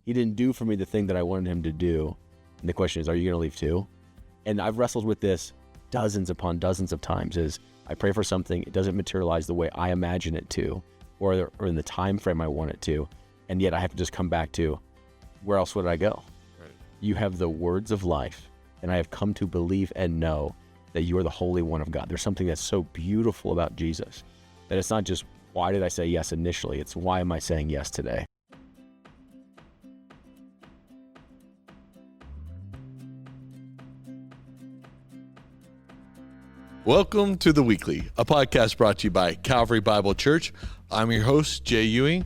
He didn't do for me the thing that I wanted him to do. And the question is, are you going to leave too? And I've wrestled with this dozens upon dozens of times. Is I pray for something, it doesn't materialize the way I imagine it to, or in the time frame I want it to, and yet I have to just come back to, where else would I go? Right. You have the words of life, and I have come to believe and know that you are the Holy One of God. There's something that's so beautiful about Jesus, that it's not just, why did I say yes initially? It's, why am I saying yes today? Welcome to The Weekly, a podcast brought to you by Calvary Bible Church. I'm your host, Jay Ewing.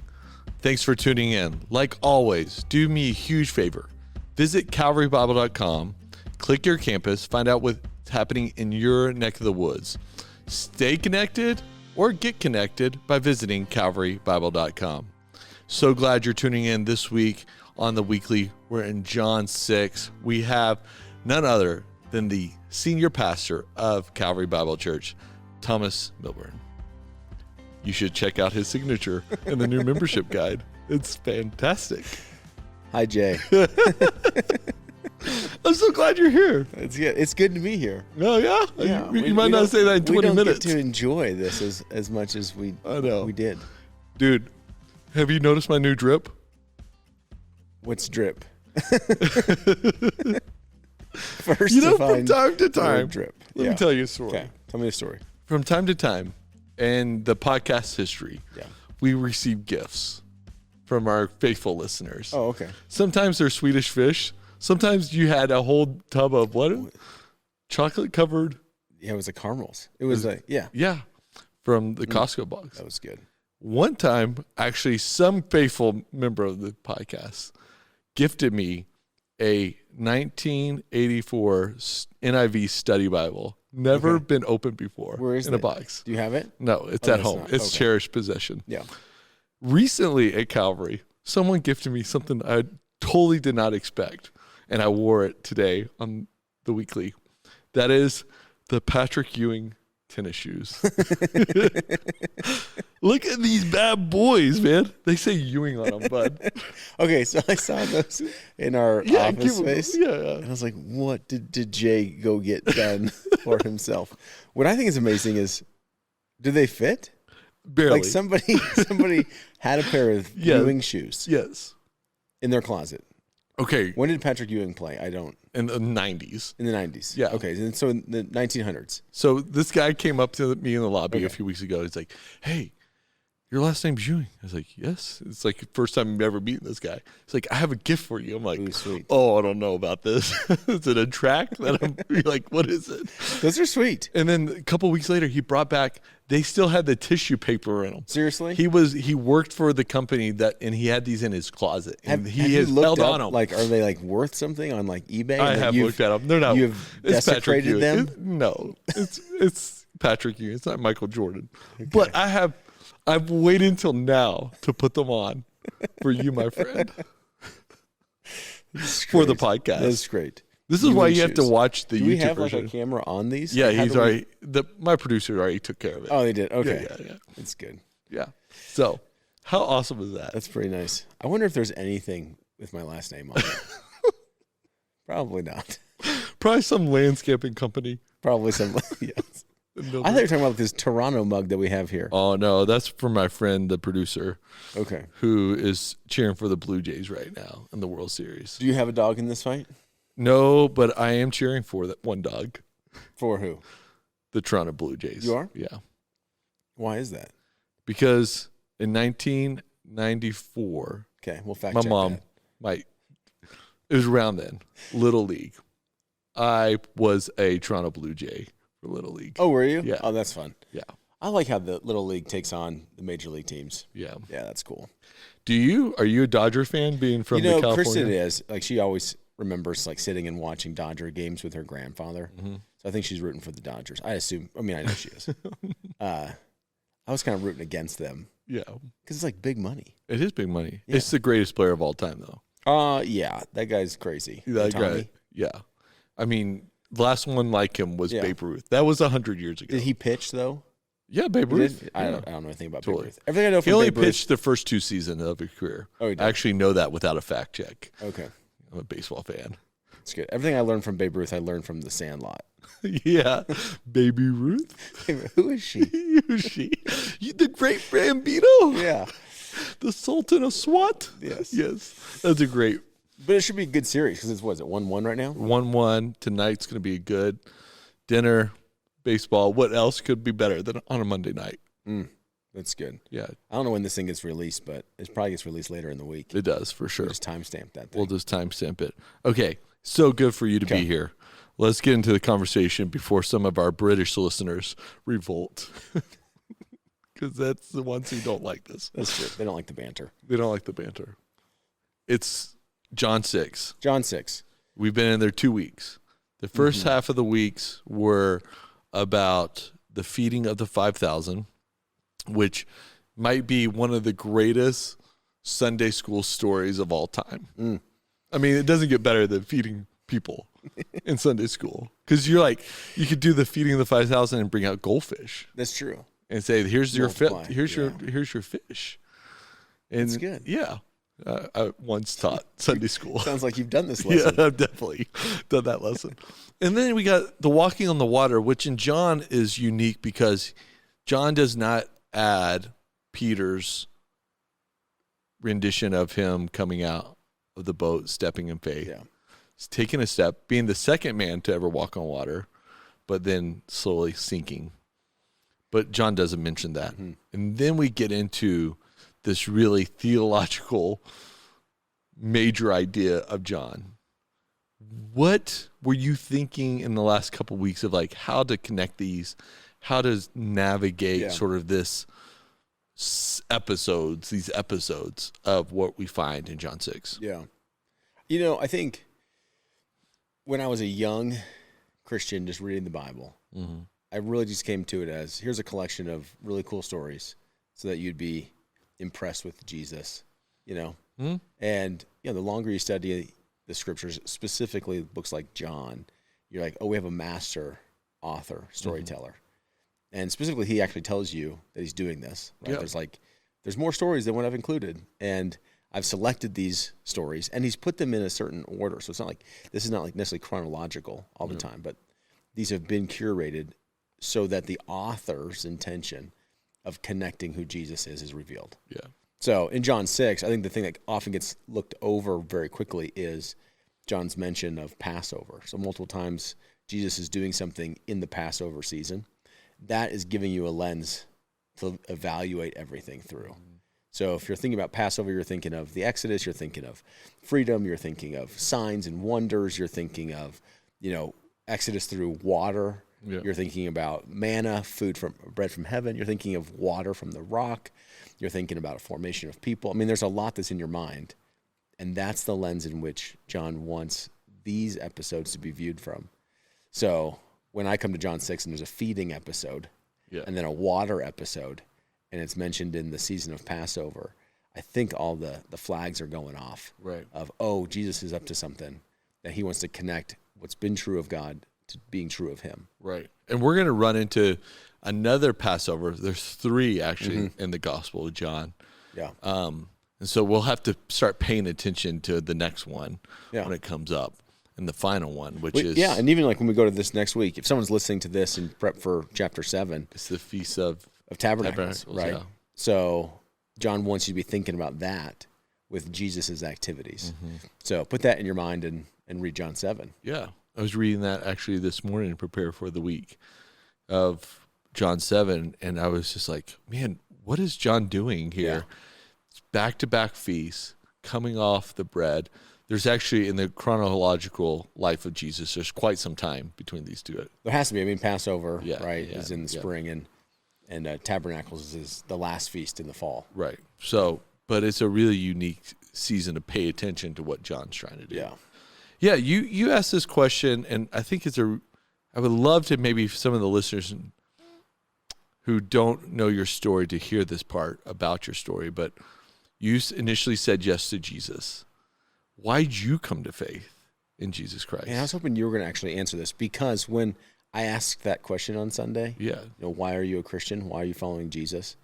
Thanks for tuning in. Like always, do me a huge favor. Visit calvarybible.com, click your campus, find out what's happening in your neck of the woods. Stay connected or get connected by visiting calvarybible.com. So glad you're tuning in this week on The Weekly. We're in John 6. We have none other than the senior pastor of Calvary Bible Church, Thomas Milburn. You should check out his signature in the new membership guide. It's fantastic. Hi, Jay. I'm so glad you're here. It's good to be here. Oh, yeah? You might not say that in 20 minutes. We don't get to enjoy this as much as we did. Dude, have you noticed my new drip? What's drip? First, from time to time, drip. Let me tell you a story. Okay, tell me a story. From time to time, in the podcast history, we receive gifts from our faithful listeners. Oh, okay. Sometimes they're Swedish fish. Sometimes you had a whole tub of what? Chocolate covered? Yeah, it was the caramels. It was from the Costco box. That was good. One time, actually, some faithful member of the podcast gifted me a 1984 NIV study Bible. Never been opened before. Where is it? In a box. Do you have it? No, it's at home. It's cherished possession. Yeah. Recently at Calvary, someone gifted me something I totally did not expect, and I wore it today on The Weekly. That is the Patrick Ewing tennis shoes. Look at these bad boys, man. They say Ewing on them, bud. Okay, so I saw those in our office space. And I was like, what did Jay go get done for himself? What I think is amazing is, do they fit? Barely. Like somebody had a pair of Ewing shoes. Yes. In their closet. Okay. When did Patrick Ewing play? I don't. In the 90s. In the 90s. Yeah. Okay. And so in the 1900s. So this guy came up to me in the lobby a few weeks ago. He's like, hey, your last name's Ewing. I was like, yes. It's like the first time I've ever meeting this guy. He's like, I have a gift for you. I'm like, ooh, sweet. Oh, I don't know about this. Is it a track? You're like, what is it? Those are sweet. And then a couple of weeks later, he brought back, they still had the tissue paper in them. Seriously? He worked for the company and he had these in his closet. And he has held on them. Like, are they like worth something on like eBay? I have looked at them. They're not. You've desecrated them? No, it's Patrick Ewing. It's not Michael Jordan. Okay. But I've waited until now to put them on for you, my friend, for the podcast. That's great. This is why you have to watch the YouTube version. Do we have like a camera on these? Yeah, he's already. My producer already took care of it. Oh, they did. Okay, yeah. That's good. Yeah. So, how awesome is that? That's pretty nice. I wonder if there's anything with my last name on it. Probably not. Probably some landscaping company. Probably some. Yes. I thought you were talking about this Toronto mug that we have here. Oh, no. That's for my friend, the producer. Okay. Who is cheering for the Blue Jays right now in the World Series. Do you have a dog in this fight? No, but I am cheering for that one dog. For who? The Toronto Blue Jays. You are? Yeah. Why is that? Because in 1994, we'll fact my check mom, it was around then, Little League. I was a Toronto Blue Jay for Little League. Oh, were you? Yeah. Oh, that's fun. Yeah. I like how the Little League takes on the Major League teams. Yeah. Yeah, that's cool. Are you a Dodger fan being from California? Kristen is. Like, she always remembers like sitting and watching Dodger games with her grandfather. Mm-hmm. So I think she's rooting for the Dodgers. I know she is. I was kind of rooting against them. Yeah. Because it's like big money. It is big money. Yeah. It's the greatest player of all time, though. Yeah. That guy's crazy. That guy. Yeah. I mean, the last one like him was Babe Ruth. That was 100 years ago. Did he pitch, though? Yeah, Babe Ruth. I Yeah. don't know anything about Totally. Babe Ruth. Everything I know He from only Babe Ruth. pitched the first 2 seasons of his career. Oh, he did? I actually know that without a fact check. Okay, I'm a baseball fan. that's good. Everything I learned from Babe Ruth, I learned from The Sandlot. Yeah. Baby Ruth? Who is she? Who is she? The great Bambino? Yeah. The Sultan of SWAT? Yes. Yes. That's a great But it should be a good series because it's, what is it, 1-1 right now? 1-1. Tonight's going to be a good dinner, baseball. What else could be better than on a Monday night? That's good. Yeah, I don't know when this thing gets released, but it probably gets released later in the week. it does for sure. We'll just timestamp that thing. We'll just timestamp it. Okay, so good for you to be here. Let's get into the conversation before some of our British listeners revolt. Because that's the ones who don't like this. That's true. They don't like the banter. They don't like the banter. It's John 6. John 6. We've been in there 2 weeks. The first half of the weeks were about the feeding of the 5,000, which might be one of the greatest Sunday school stories of all time. I mean, it doesn't get better than feeding people in Sunday school. Because you're like, you could do the feeding of the 5,000 and bring out goldfish That's true. and say, here's your Multiply, here's your fish. And That's good. Yeah. I once taught Sunday school. Sounds like you've done this lesson. Yeah, I've definitely done that lesson. And then we got the walking on the water, which in John is unique because John does not add Peter's rendition of him coming out of the boat, stepping in faith. Yeah. He's taking a step, being the second man to ever walk on water, but then slowly sinking. But John doesn't mention that. And then we get into this really theological major idea of John. What were you thinking in the last couple of weeks of like how to connect these, how to navigate sort of this these episodes of what we find in John 6? Yeah. You know, I think when I was a young Christian just reading the Bible, I really just came to it as here's a collection of really cool stories so that you'd be impressed with Jesus, you know? And, you know, the longer you study the scriptures, specifically books like John, you're like, oh, we have a master author, storyteller. And specifically, he actually tells you that he's doing this, right? Yeah. There's more stories than what I've included. And I've selected these stories, and he's put them in a certain order. So it's not like, this is not like necessarily chronological all the time, but these have been curated so that the author's intention of connecting who Jesus is revealed. Yeah. So in John 6, I think the thing that often gets looked over very quickly is John's mention of Passover. So multiple times Jesus is doing something in the Passover season. That is giving you a lens to evaluate everything through. So if you're thinking about Passover, you're thinking of the Exodus, you're thinking of freedom, you're thinking of signs and wonders, you're thinking of, you know, Exodus through water. Yeah. You're thinking about manna, bread from heaven. You're thinking of water from the rock. You're thinking about a formation of people. I mean, there's a lot that's in your mind. And that's the lens in which John wants these episodes to be viewed from. So when I come to John 6 and there's a feeding episode and then a water episode, and it's mentioned in the season of Passover, I think all the flags are going off of, oh, Jesus is up to something, that he wants to connect what's been true of God to being true of him. Right. And we're going to run into another Passover. There's 3 actually in the Gospel of John. Yeah. And so we'll have to start paying attention to the next one when it comes up, and the final one, which is... Yeah, and even like when we go to this next week, if someone's listening to this in prep for chapter 7... It's the Feast of Tabernacles, right? Yeah. So John wants you to be thinking about that with Jesus' activities. So put that in your mind and read John 7. Yeah. I was reading that actually this morning to prepare for the week of John 7, and I was just like, man, what is John doing here? Yeah. It's back-to-back feasts, coming off the bread. There's actually, in the chronological life of Jesus, there's quite some time between these two. There has to be. I mean, Passover, is in the spring, and Tabernacles is the last feast in the fall. Right. So, but it's a really unique season to pay attention to what John's trying to do. Yeah. Yeah, you asked this question, and I think I would love to maybe some of the listeners who don't know your story to hear this part about your story, but you initially said yes to Jesus. Why'd you come to faith in Jesus Christ? And I was hoping you were going to actually answer this, because when I asked that question on Sunday. Yeah. Why are you a Christian? Why are you following Jesus?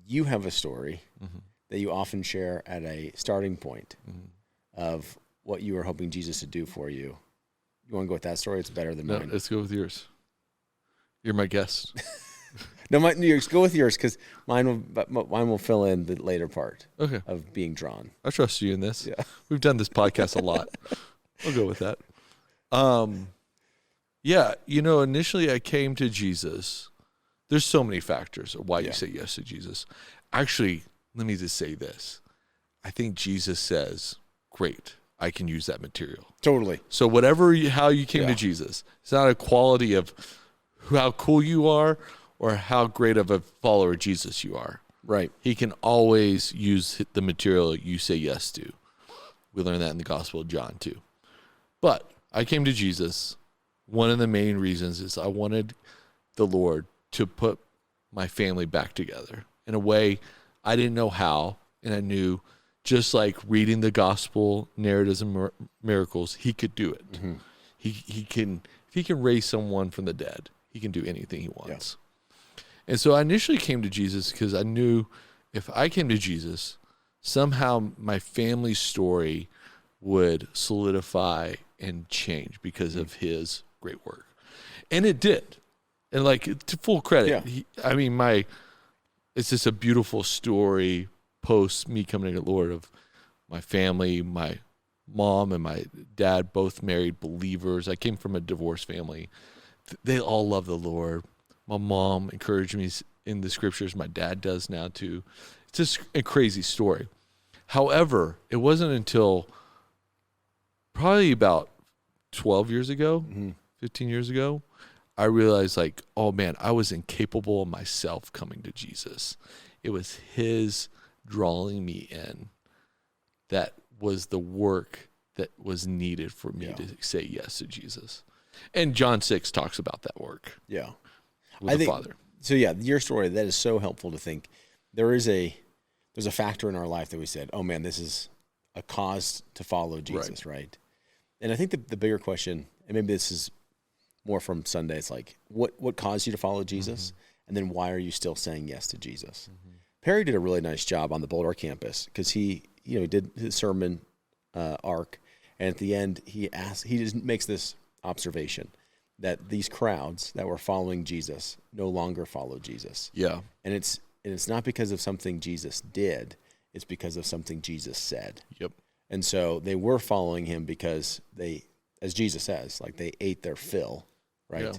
You have a story that you often share at a starting point of what you were hoping Jesus to do for you. You want to go with that story? It's better than mine. Let's go with yours. You're my guest. No, go with yours because mine will fill in the later part of being drawn. I trust you in this. Yeah. We've done this podcast a lot. I'll go with that. Yeah, initially I came to Jesus. There's so many factors of why you say yes to Jesus. Actually, let me just say this. I think Jesus says, great, I can use that material. Totally. So how you came to Jesus, it's not a quality of how cool you are or how great of a follower of Jesus you are. Right. He can always use the material you say yes to. We learn that in the Gospel of John too. But I came to Jesus. One of the main reasons is I wanted the Lord to put my family back together in a way I didn't know how. And I knew just like reading the gospel narratives and miracles, he could do it. Mm-hmm. If he can raise someone from the dead, he can do anything he wants. Yeah. And so I initially came to Jesus because I knew if I came to Jesus, somehow my family story would solidify and change because of his great work. And it did. And to full credit, it's just a beautiful story post me coming to the Lord of my family, my mom and my dad, both married believers. I came from a divorced family. They all love the Lord. My mom encouraged me in the scriptures. My dad does now too. It's just a crazy story. However, it wasn't until probably about 12 years ago, 15 years ago, I realized oh man, I was incapable of myself coming to Jesus. It was his drawing me in that was the work that was needed for me to say yes to Jesus. And John 6 talks about that work. Yeah. With the Father. So yeah, your story, that is so helpful to think. There's a factor in our life that we said, oh man, this is a cause to follow Jesus, right? And I think the bigger question, and maybe this is more from Sunday, it's what caused you to follow Jesus? Mm-hmm. And then why are you still saying yes to Jesus? Mm-hmm. Perry did a really nice job on the Boulder campus because he did his sermon arc, and at the end he just makes this observation that these crowds that were following Jesus no longer follow Jesus. Yeah. And it's not because of something Jesus did, it's because of something Jesus said. Yep. And so they were following him because they, as Jesus says, they ate their fill, right?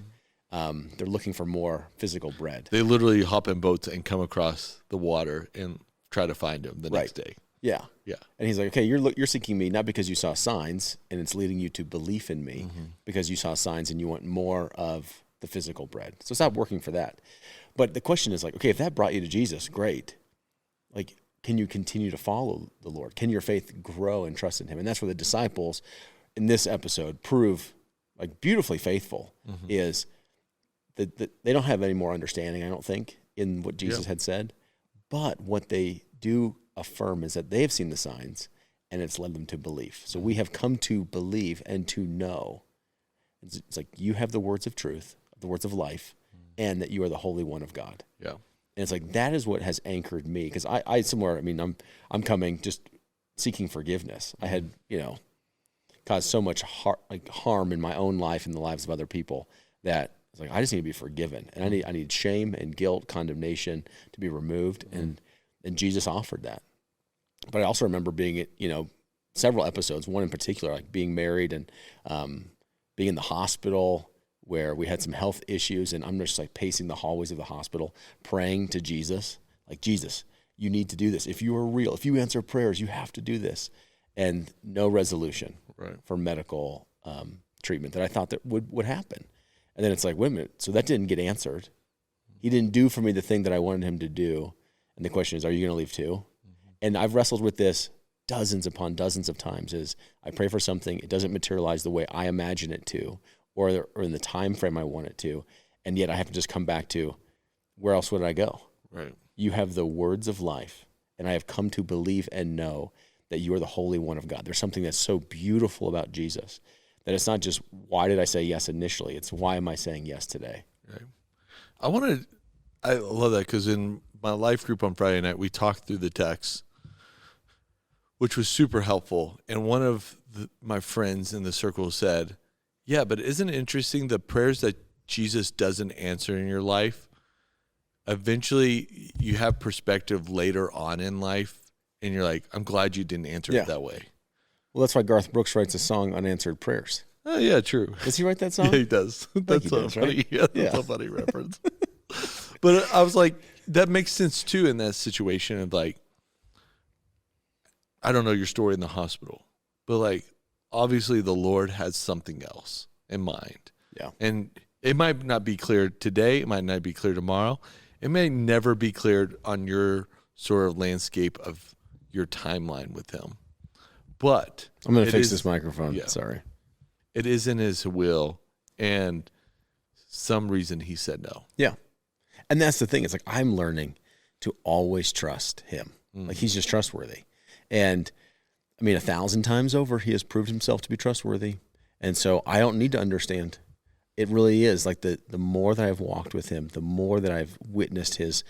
Yeah. They're looking for more physical bread. They literally hop in boats and come across the water and try to find him the next day. Yeah. Yeah. And he's like, okay, you're seeking me not because you saw signs and it's leading you to belief in me, because you saw signs and you want more of the physical bread. So stop working for that. But the question is okay, if that brought you to Jesus, great. Can you continue to follow the Lord? Can your faith grow and trust in him? And that's where the disciples in this episode prove beautifully faithful, is that they don't have any more understanding, I don't think, in what Jesus had said. But what they do affirm is that they have seen the signs and it's led them to belief. So we have come to believe and to know. It's you have the words of truth, the words of life, and that you are the Holy One of God. Yeah. And it's that is what has anchored me, because I'm coming just seeking forgiveness. I had, caused so much harm in my own life and the lives of other people that it's I just need to be forgiven, and I need shame and guilt, condemnation to be removed, and Jesus offered that. But I also remember being at several episodes, one in particular, being married and being in the hospital where we had some health issues, and I'm just pacing the hallways of the hospital, praying to Jesus, Jesus, you need to do this. If you are real, if you answer prayers, you have to do this. And no resolution for medical treatment that I thought that would happen. And then it's wait a minute, so that didn't get answered. He didn't do for me the thing that I wanted him to do. And the question is, are you going to leave too? And I've wrestled with this dozens upon dozens of times, is I pray for something, it doesn't materialize the way I imagine it to, or in the time frame I want it to, and yet I have to just come back to, where else would I go? Right. You have the words of life, and I have come to believe and know that you are the Holy One of God. There's something that's so beautiful about Jesus That it's not just, why did I say yes initially? It's, why am I saying yes today? Right. I love that, because in my life group on Friday night, we talked through the text, which was super helpful. And one of my friends in the circle said, yeah, but isn't it interesting, the prayers that Jesus doesn't answer in your life, eventually you have perspective later on in life, and you're like, I'm glad you didn't answer it that way. Well, that's why Garth Brooks writes a song, Unanswered Prayers. Oh, yeah, true. Does he write that song? Yeah, he does. That's so funny. Right? Yeah, that's a funny reference. But I was like, that makes sense too in that situation of like, I don't know your story in the hospital, but like, obviously the Lord has something else in mind. Yeah. And it might not be clear today. It might not be clear tomorrow. It may never be cleared on your sort of landscape of your timeline with him. But I'm going to fix this microphone. Yeah. Sorry. It is in his will, and some reason he said no. Yeah. And that's the thing. It's like, I'm learning to always trust him. Like, he's just trustworthy. And I mean, 1,000 times over, he has proved himself to be trustworthy. And so I don't need to understand. It really is like the more that I've walked with him, the more that I've witnessed his,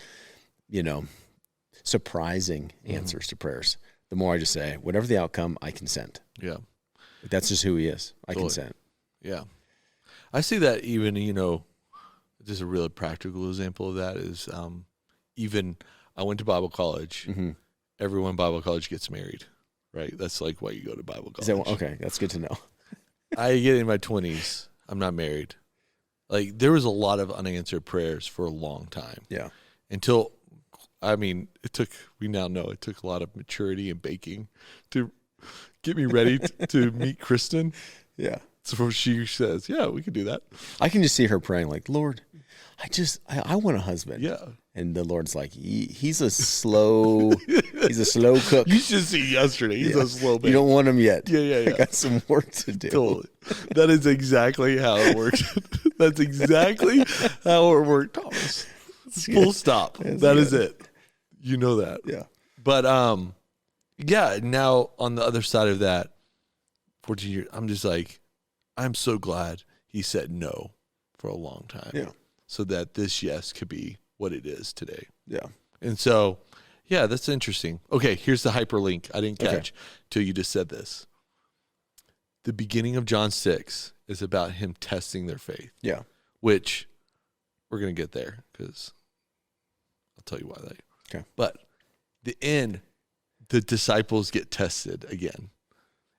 surprising answers to prayers, the more I just say, whatever the outcome, I consent. Yeah. That's just who he is. I consent. Yeah. I see that even, just a really practical example of that is even I went to Bible college. Mm-hmm. Everyone in Bible college gets married, right? That's like why you go to Bible college. Okay, that's good to know. I get in my 20s. I'm not married. Like, there was a lot of unanswered prayers for a long time. Yeah. Until, we now know it took a lot of maturity and baking to get me ready to meet Kristen. Yeah. So she says, yeah, we can do that. I can just see her praying like, Lord, I want a husband. Yeah. And the Lord's like, he's a slow cook. You should see yesterday. He's a slow man. You don't want him yet. Yeah. I got some work to do. Totally. That is exactly how it works. That's exactly how it worked, Thomas. Full stop. That is it. You know that. Yeah. But now on the other side of that, 14 years, I'm just like, I'm so glad he said no for a long time. Yeah. So that this yes could be what it is today. Yeah. And so, yeah, that's interesting. Okay, here's the hyperlink I didn't catch till you just said this. The beginning of John 6 is about him testing their faith. Yeah. Which we're going to get there because I'll tell you why later. Okay. But the end, the disciples get tested again,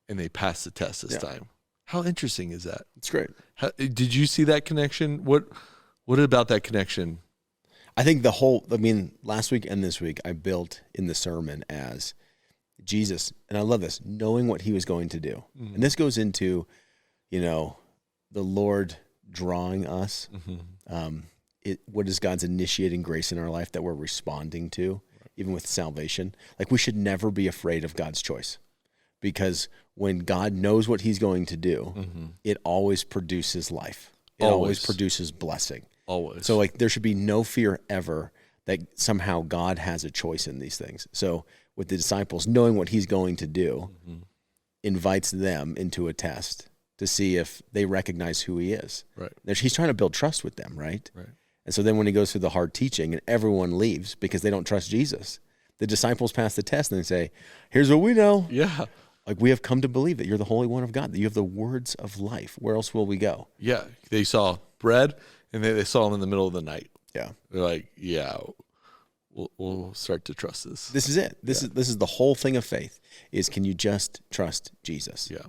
and they pass the test this time. How interesting is that? It's great. Did you see that connection? What about that connection? I think last week and this week, I built in the sermon as Jesus, and I love this, knowing what he was going to do. Mm-hmm. And this goes into, the Lord drawing us. Mm-hmm. What is God's initiating grace in our life that we're responding to, even with salvation? Like, we should never be afraid of God's choice, because when God knows what he's going to do, it always produces life. It always produces blessing. Always. So like, there should be no fear ever that somehow God has a choice in these things. So with the disciples, knowing what he's going to do invites them into a test to see if they recognize who he is. Right. He's trying to build trust with them, right? Right. And so then when he goes through the hard teaching and everyone leaves because they don't trust Jesus, the disciples pass the test and they say, here's what we know. Yeah. Like, we have come to believe that you're the Holy One of God, that you have the words of life. Where else will we go? Yeah. They saw bread, and they saw him in the middle of the night. Yeah. They're like, yeah, we'll start to trust this. This is it. This is the whole thing of faith, is can you just trust Jesus? Yeah.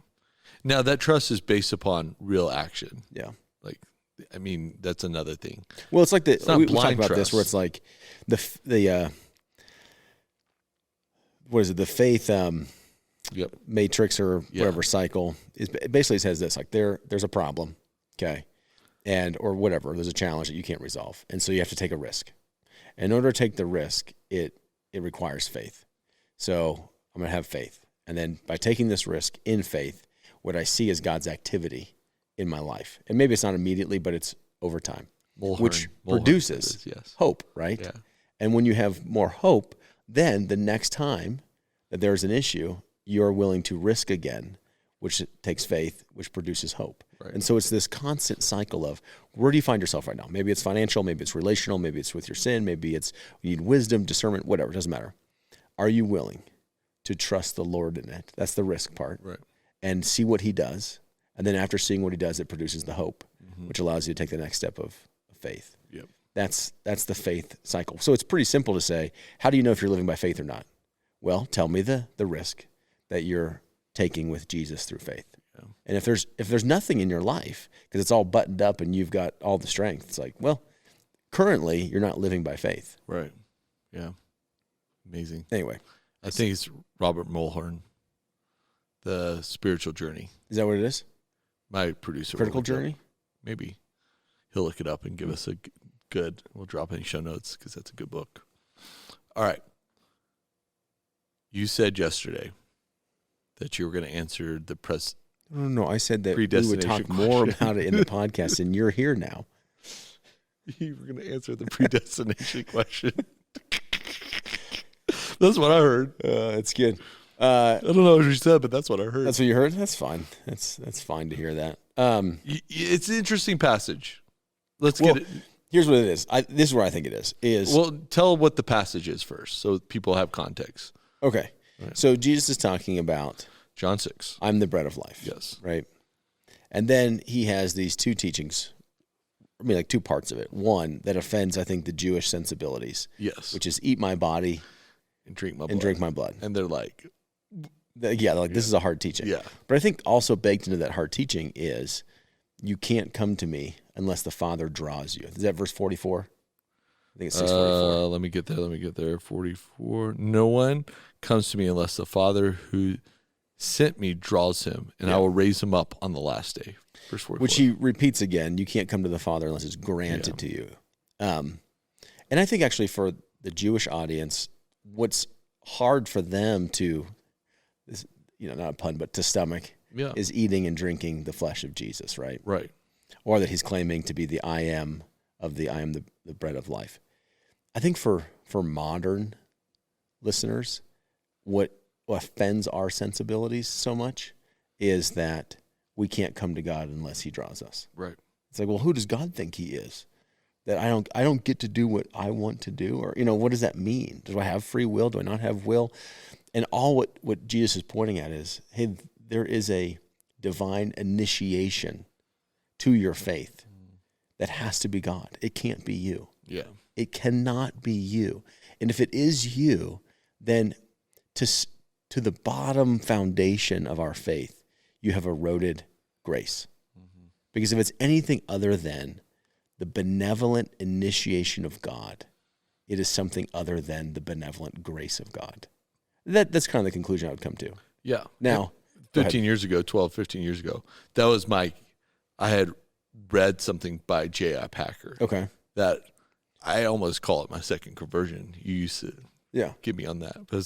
Now, that trust is based upon real action. Yeah. Like, I mean, that's another thing. Well, it's like we talked about trust. this, where it's like the what is it? The faith matrix or whatever cycle is basically says this, like, there's a problem, okay, or whatever, there's a challenge that you can't resolve, and so you have to take a risk. In order to take the risk, it requires faith. So I'm going to have faith, and then by taking this risk in faith, what I see is God's activity in my life, and maybe it's not immediately, but it's over time, which produces hope, right? Yeah. And when you have more hope, then the next time that there's an issue, you're willing to risk again which takes faith, which produces hope. Right. And so it's this constant cycle of where do you find yourself right now? Maybe it's financial, maybe it's relational, maybe it's with your sin, maybe it's you need wisdom, discernment, whatever, it doesn't matter. Are you willing to trust the Lord in it? That's the risk part. Right. And see what he does. And then after seeing what he does, it produces the hope, which allows you to take the next step of faith. Yep. That's the faith cycle. So it's pretty simple to say, how do you know if you're living by faith or not? Well, tell me the risk that you're taking with Jesus through faith. Yeah. And if there's nothing in your life, because it's all buttoned up and you've got all the strength, it's like, well, currently you're not living by faith. Right. Yeah. Amazing. Anyway. I think it's Robert Mulholland, The Spiritual Journey. Is that what it is? My producer. Critical Journey? Maybe. He'll look it up and give us a good, we'll drop it in show notes because that's a good book. All right. You said yesterday that you were going to answer the No, I said that we would talk more about it in the podcast, and you're here now. You were going to answer the predestination question. That's what I heard. That's good. I don't know what you said, but that's what I heard. That's what you heard? That's fine. That's fine to hear that. It's an interesting passage. Let's get it. Here's what it is. This is where I think it is. Well, tell what the passage is first so people have context. Okay. Right. So Jesus is talking about John 6. I'm the bread of life. Yes. Right? And then he has these two teachings, like two parts of it. One that offends, I think, the Jewish sensibilities. Yes. Which is eat my body and drink my blood. And they're like... this is a hard teaching. Yeah. But I think also baked into that hard teaching is you can't come to me unless the Father draws you. Is that verse 44? I think it's 6:44. Let me get there. 44. No one comes to me unless the Father who sent me draws him, and I will raise him up on the last day. Verse 44. Which he repeats again. You can't come to the Father unless it's granted to you. And I think actually for the Jewish audience, what's hard for them to, not a pun, but to stomach, is eating and drinking the flesh of Jesus, right? Right. Or that he's claiming to be the I am the bread of life. I think for modern listeners, what offends our sensibilities so much is that we can't come to God unless he draws us. Right. It's like, well, who does God think he is? That I don't get to do what I want to do? Or, what does that mean? Do I have free will? Do I not have will? And all what Jesus is pointing at is, hey, there is a divine initiation to your faith that has to be God. It can't be you. Yeah. It cannot be you. And if it is you, then to the bottom foundation of our faith, you have eroded grace. Mm-hmm. Because if it's anything other than the benevolent initiation of God, it is something other than the benevolent grace of God. That's kind of the conclusion I would come to. Yeah. Now, 15 years ago, that was I had read something by J.I. Packer. Okay. That I almost call it my second conversion. You used to get me on that. But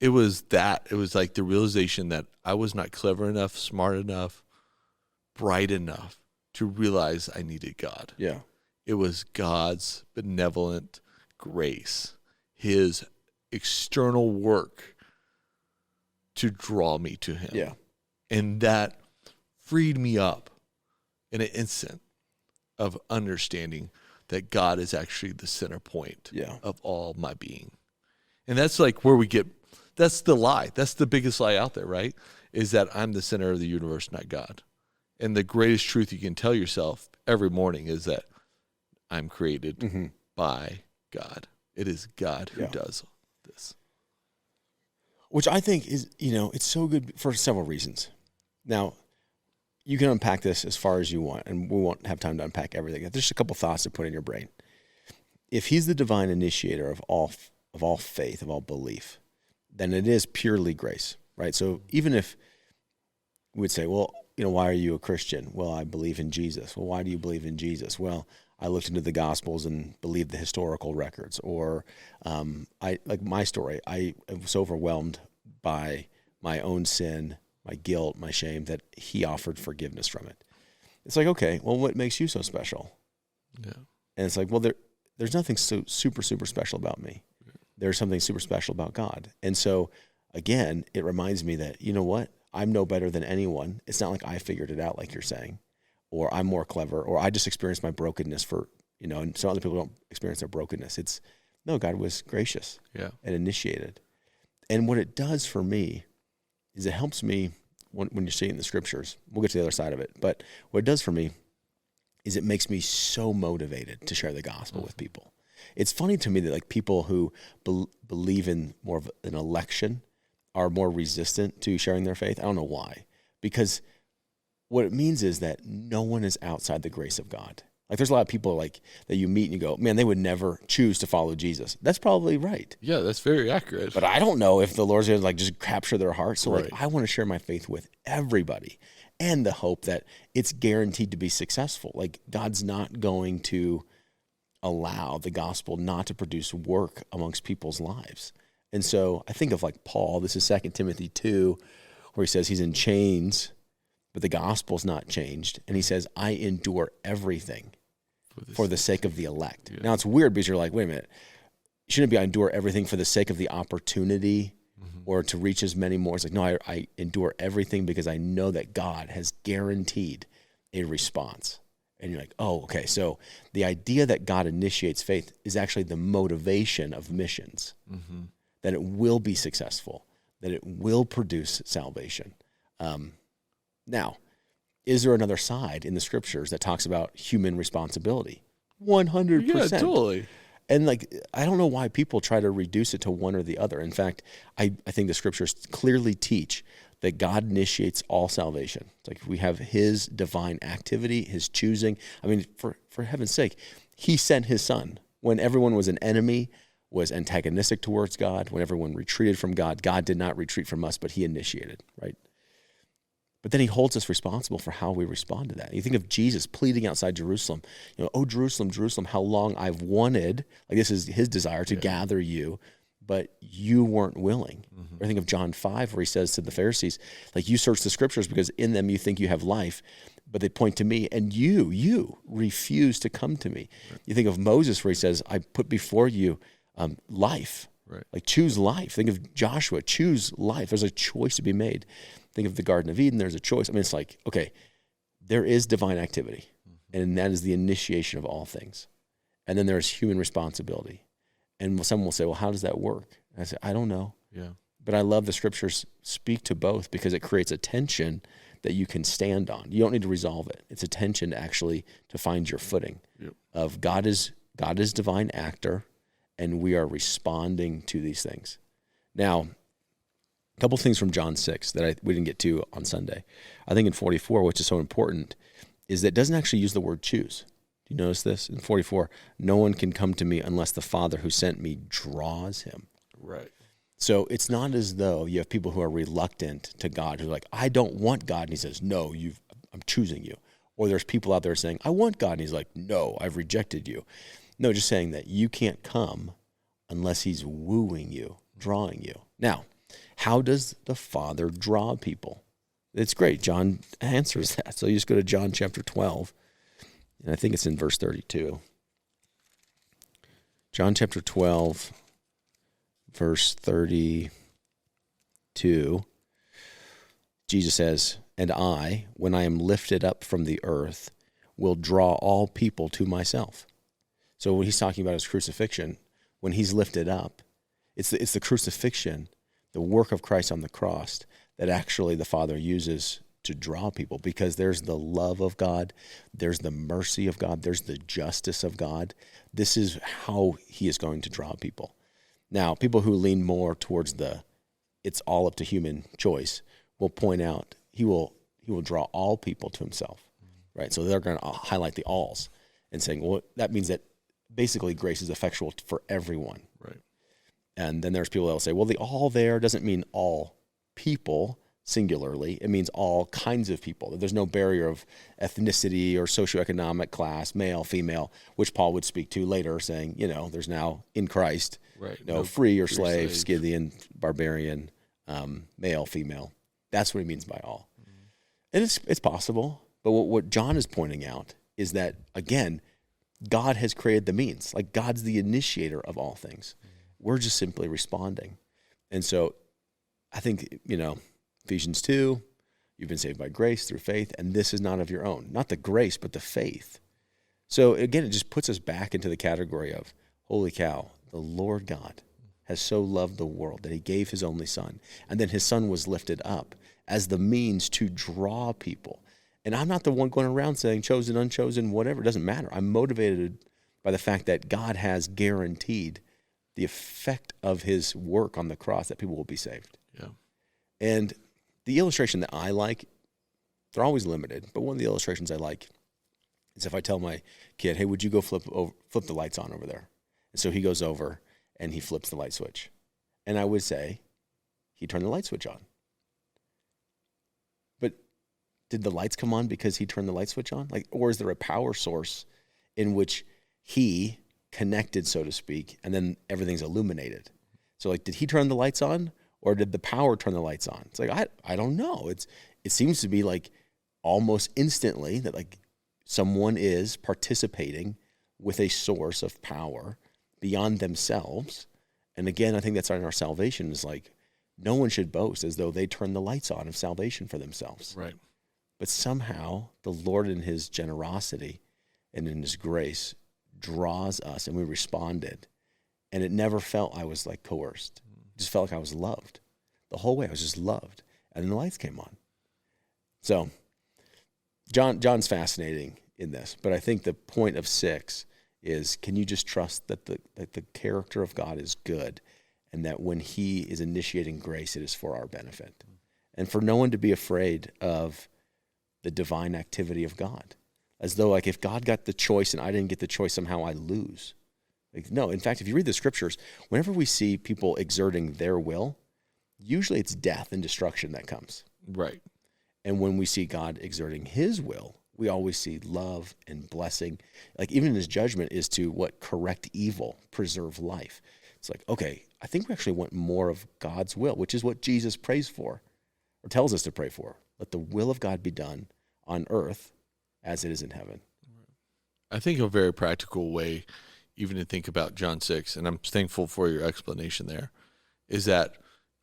it was like the realization that I was not clever enough, smart enough, bright enough to realize I needed God. Yeah. It was God's benevolent grace, his external work to draw me to him. Yeah. And that freed me up in an instant of understanding that God is actually the center point of all my being. And that's like where that's the lie. That's the biggest lie out there, right? Is that I'm the center of the universe, not God. And the greatest truth you can tell yourself every morning is that I'm created by God. It is God who does this. Which I think is, it's so good for several reasons. Now, you can unpack this as far as you want, and we won't have time to unpack everything. There's just a couple thoughts to put in your brain. If he's the divine initiator of all faith, of all belief, then it is purely grace, right? So even if we would say, well, why are you a Christian? Well, I believe in Jesus. Well, why do you believe in Jesus? Well, I looked into the Gospels and believed the historical records. Or like my story, I was overwhelmed by my own sin, my guilt, my shame, that he offered forgiveness from it. It's like, okay, well, what makes you so special? Yeah. And it's like, well, there's nothing so super, super special about me. There's something super special about God. And so, again, it reminds me that, you know what? I'm no better than anyone. It's not like I figured it out, like you're saying, or I'm more clever, or I just experienced my brokenness and some other people don't experience their brokenness. It's, no, God was gracious and initiated. And what it does for me is it helps me when you're seeing the scriptures. We'll get to the other side of it. But what it does for me is it makes me so motivated to share the gospel with people. It's funny to me that like people who believe in more of an election are more resistant to sharing their faith. I don't know why. Because what it means is that no one is outside the grace of God. Like there's a lot of people like that you meet and you go, man, they would never choose to follow Jesus. That's probably right. Yeah, that's very accurate. But I don't know if the Lord's going to like just capture their heart. So like I want to share my faith with everybody, and the hope that it's guaranteed to be successful. Like God's not going to allow the gospel not to produce work amongst people's lives. And so I think of like Paul, this is 2 Timothy 2, where he says he's in chains, but the gospel's not changed. And he says, I endure everything for the sake of the elect. Yeah. Now it's weird because you're like, wait a minute, shouldn't it be I endure everything for the sake of the opportunity or to reach as many more? It's like, no, I endure everything because I know that God has guaranteed a response. And you're like, oh, okay. So the idea that God initiates faith is actually the motivation of missions, that it will be successful, that it will produce salvation. Now, is there another side in the scriptures that talks about human responsibility? 100%. Yeah, totally. And like, I don't know why people try to reduce it to one or the other. In fact, I think the scriptures clearly teach that God initiates all salvation. It's like we have his divine activity, his choosing. I mean, for heaven's sake, he sent his son when everyone was an enemy, was antagonistic towards God, when everyone retreated from God. God did not retreat from us, but he initiated, right? But then he holds us responsible for how we respond to that. You think of Jesus pleading outside Jerusalem, oh, Jerusalem, Jerusalem, how long I've wanted, like this is his desire to gather you, but you weren't willing. Or think of John 5, where he says to the Pharisees, like, you search the scriptures because in them you think you have life, but they point to me, and you refuse to come to me. You think of Moses, where he says, I put before you life. Right. Like, choose life. Think of Joshua, choose life. There's a choice to be made. Think of the Garden of Eden, there's a choice. I mean, it's like, okay, there is divine activity, and that is the initiation of all things. And then there's human responsibility. And someone will say, well, how does that work? And I say, I don't know. Yeah. But I love the scriptures speak to both because it creates a tension that you can stand on. You don't need to resolve it. It's a tension to find your footing of God is divine actor, and we are responding to these things. Now, a couple things from John 6 that we didn't get to on Sunday. I think in 44, which is so important, is that it doesn't actually use the word choose. Do you notice this? In 44, no one can come to me unless the Father who sent me draws him. Right. So it's not as though you have people who are reluctant to God, who are like, I don't want God. And he says, no, I'm choosing you. Or there's people out there saying, I want God. And he's like, no, I've rejected you. No, just saying that you can't come unless he's wooing you, drawing you. Now, how does the Father draw people? It's great. John answers that. So you just go to John chapter 12, and I think it's in verse 32. John chapter 12, verse 32. Jesus says, and I, when I am lifted up from the earth, will draw all people to myself. So when he's talking about his crucifixion, when he's lifted up, it's the crucifixion, the work of Christ on the cross, that actually the Father uses to draw people, because there's the love of God, there's the mercy of God, there's the justice of God. This is how he is going to draw people. Now, people who lean more towards it's all up to human choice will point out he will draw all people to himself, right? So they're going to highlight the alls and saying, well, that means that basically grace is effectual for everyone. Right. And then there's people that will say, well, the all there doesn't mean all people singularly. It means all kinds of people. There's no barrier of ethnicity or socioeconomic class, male, female, which Paul would speak to later, saying, there's now in Christ, no free or slave, Scythian, barbarian, male, female. That's what he means by all. And it's possible. But what John is pointing out is that, again, God has created the means. Like, God's the initiator of all things. We're just simply responding. And so I think, Ephesians 2, you've been saved by grace through faith, and this is not of your own. Not the grace, but the faith. So again, it just puts us back into the category of, holy cow, the Lord God has so loved the world that he gave his only son. And then his son was lifted up as the means to draw people. And I'm not the one going around saying chosen, unchosen, whatever. It doesn't matter. I'm motivated by the fact that God has guaranteed the effect of his work on the cross that people will be saved. Yeah. And the illustration that I like, they're always limited, but one of the illustrations I like is if I tell my kid, hey, would you go flip the lights on over there? And so he goes over and he flips the light switch. And I would say, he turned the light switch on. But did the lights come on because he turned the light switch on? Or is there a power source in which he connected, so to speak, and then everything's illuminated? So did he turn the lights on, or did the power turn the lights on? It's I don't know. It seems to be almost instantly that someone is participating with a source of power beyond themselves. And again, I think that's in our salvation is no one should boast as though they turn the lights on of salvation for themselves. Right. But somehow the Lord in his generosity and in his grace draws us, and we responded. And it never felt I was coerced. It just felt like I was loved. The whole way I was just loved. And then the lights came on. So John's fascinating in this, but I think the point of 6 is, can you just trust that the character of God is good, and that when he is initiating grace, it is for our benefit, and for no one to be afraid of the divine activity of God, as though if God got the choice and I didn't get the choice, somehow I lose. No, in fact, if you read the scriptures, whenever we see people exerting their will, usually it's death and destruction that comes. Right. And when we see God exerting his will, we always see love and blessing. Even in his judgment is to correct evil, preserve life. It's okay, I think we actually want more of God's will, which is what Jesus prays for, or tells us to pray for. Let the will of God be done on earth as it is in heaven. I think a very practical way even to think about John 6, and I'm thankful for your explanation there, is that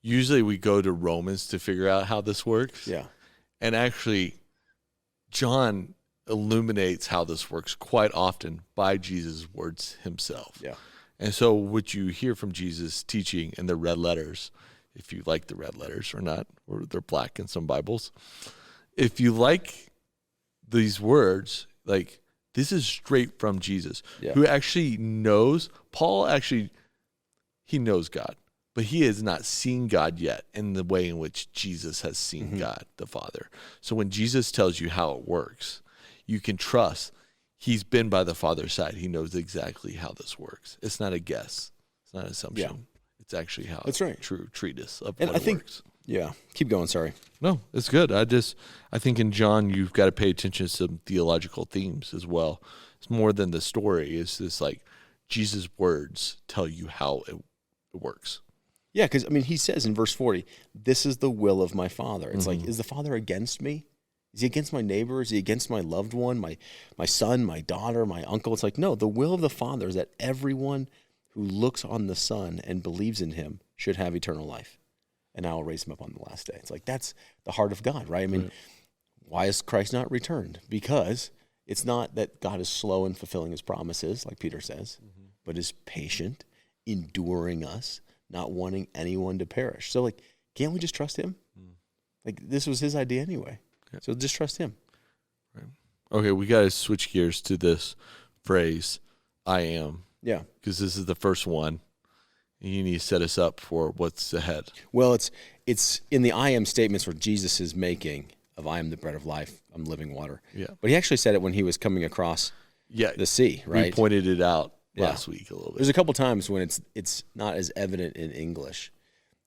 usually we go to Romans to figure out how this works. Yeah. And actually, John illuminates how this works quite often by Jesus' words himself. Yeah. And so what you hear from Jesus teaching in the red letters, if you like the red letters or not, or they're black in some Bibles, if you like these words, this is straight from Jesus, who actually knows, Paul actually, he knows God, but he has not seen God yet in the way in which Jesus has seen God, the Father. So when Jesus tells you how it works, you can trust he's been by the Father's side. He knows exactly how this works. It's not a guess. It's not an assumption. Yeah. It's actually how That's right. True treatise of And what I think, works. Yeah. Keep going. Sorry. No, it's good. I think in John, you've got to pay attention to some theological themes as well. It's more than the story. It's this Jesus' words tell you how it works. Yeah. Because, he says in verse 40, this is the will of my Father. It's is the Father against me? Is he against my neighbor? Is he against my loved one, my son, my daughter, my uncle? It's no, the will of the Father is that everyone who looks on the Son and believes in him should have eternal life. And I will raise him up on the last day. It's that's the heart of God, right? Right. Why is Christ not returned? Because it's not that God is slow in fulfilling his promises, like Peter says, but is patient, enduring us, not wanting anyone to perish. So, can't we just trust him? This was his idea anyway. Yeah. So just trust him. Right. Okay, we got to switch gears to this phrase, I am. Yeah. Because this is the first one. You need to set us up for what's ahead. Well, it's in the I am statements where Jesus is making of I am the bread of life, I'm living water. Yeah. But he actually said it when he was coming across the sea, right? We pointed it out last week a little bit. There's a couple times when it's not as evident in English,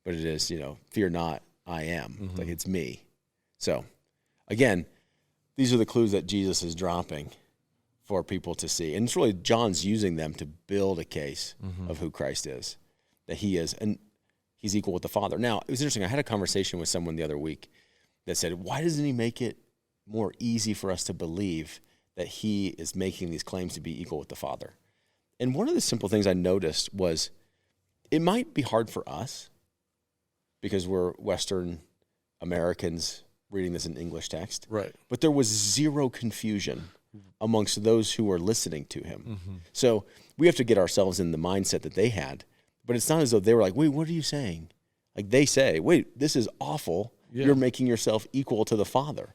but it is, fear not, I am. It's me. So, again, these are the clues that Jesus is dropping for people to see. And it's really John's using them to build a case of who Christ is. That he is, and he's equal with the Father. Now, it was interesting. I had a conversation with someone the other week that said, why doesn't he make it more easy for us to believe that he is making these claims to be equal with the Father? And one of the simple things I noticed was it might be hard for us because we're Western Americans reading this in English text. Right. But there was zero confusion amongst those who were listening to him. Mm-hmm. So we have to get ourselves in the mindset that they had. But it's not as though they were like, wait, what are you saying? Like they say, wait, this is awful. Yeah. You're making yourself equal to the Father.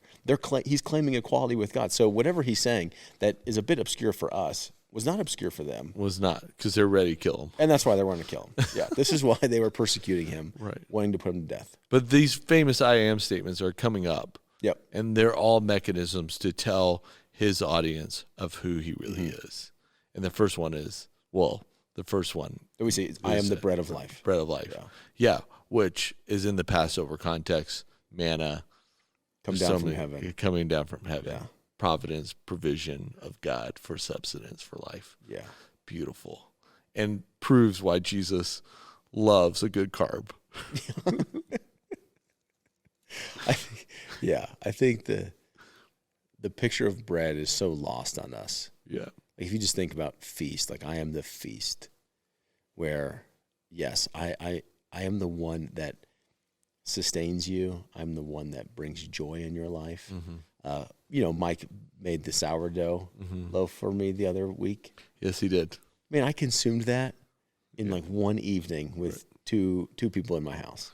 He's claiming equality with God. So whatever he's saying that is a bit obscure for us was not obscure for them. Was not, because they're ready to kill him. And that's why they wanted to kill him. Yeah, this is why they were persecuting him, Right. wanting to put him to death. But these famous I am statements are coming up. Yep. And they're all mechanisms to tell his audience of who he really is. And the first one is, That we say, I am the bread of life. Bread of life. Yeah, which is in the Passover context, manna. Coming down from heaven. Coming down from heaven. Yeah. Providence, provision of God for subsistence, for life. Yeah. Beautiful. And proves why Jesus loves a good carb. I think the picture of bread is so lost on us. Yeah. Like if you just think about feast, like I am the feast, where yes, I am the one that sustains you. I'm the one that brings joy in your life. Mike made the sourdough loaf for me the other week. Yes, he did. Man, I consumed that in like one evening with two people in my house.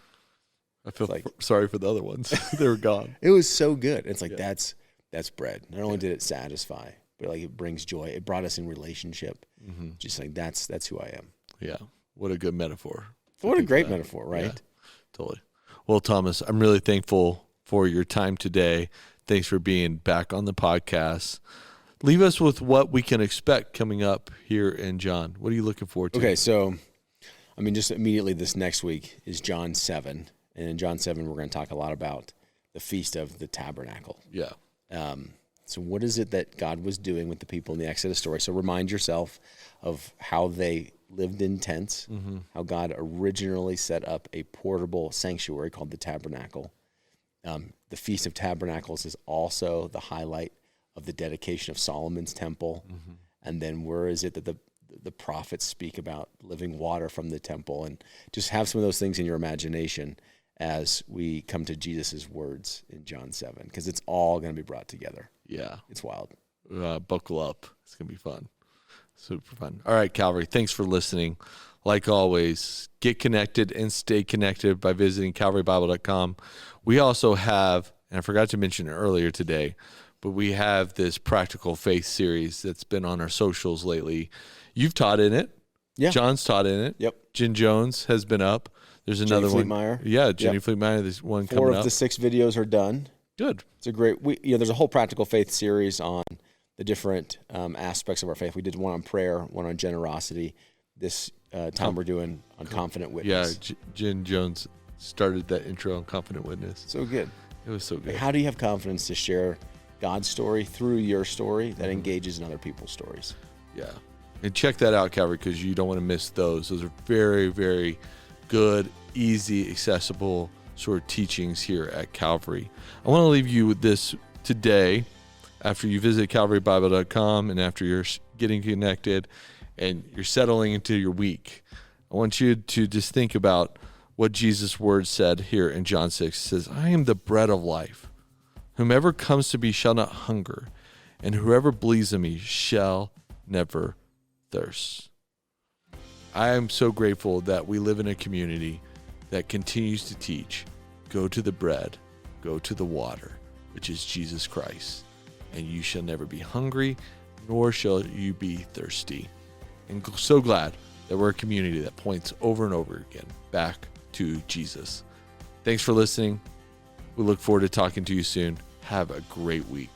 I feel sorry for the other ones. They were gone. It was so good. It's like that's bread. Not only did it satisfy, but like it brings joy. It brought us in relationship. Just like that's who I am. Yeah. What a good metaphor. What a great metaphor, right? Yeah, totally. Well, Thomas, I'm really thankful for your time today. Thanks for being back on the podcast. Leave us with what we can expect coming up here in John. What are you looking forward to? Okay, so, just immediately this next week is John 7. And in John 7, we're going to talk a lot about the Feast of the Tabernacle. Yeah. So what is it that God was doing with the people in the Exodus story? So remind yourself of how they lived in tents, how God originally set up a portable sanctuary called the tabernacle. The Feast of Tabernacles is also the highlight of the dedication of Solomon's temple. And then where is it that the prophets speak about living water from the temple? And just have some of those things in your imagination as we come to Jesus' words in John 7, because it's all going to be brought together. Yeah. It's wild. Buckle up. It's going to be fun. Super fun. All right, Calvary, thanks for listening. Like always, get connected and stay connected by visiting calvarybible.com. We also have, and I forgot to mention it earlier today, but we have this Practical Faith series that's been on our socials lately. You've taught in it. Yeah. John's taught in it. Yep. Jen Jones has been up. There's another Jenny one. Fleetmeyer. Yeah, Jenny Fleetmeyer. There's one 4 coming of up. the 6 videos are done. Good. It's a great, there's a whole Practical Faith series on the different aspects of our faith. We did one on prayer, one on generosity. This time we're doing on confident witness. Yeah, Jen Jones started that intro on confident witness. So good. It was so good. Like, how do you have confidence to share God's story through your story that engages in other people's stories? Yeah. And check that out, Calvary, because you don't want to miss those. Those are very, very good, easy, accessible sort of teachings here at Calvary. I want to leave you with this today. After you visit calvarybible.com and after you're getting connected and you're settling into your week, I want you to just think about what Jesus' words said here in John 6. It says, I am the bread of life. Whomever comes to me shall not hunger, and whoever believes in me shall never thirst. I am so grateful that we live in a community that continues to teach, go to the bread, go to the water, which is Jesus Christ. And you shall never be hungry, nor shall you be thirsty. And so glad that we're a community that points over and over again back to Jesus. Thanks for listening. We look forward to talking to you soon. Have a great week.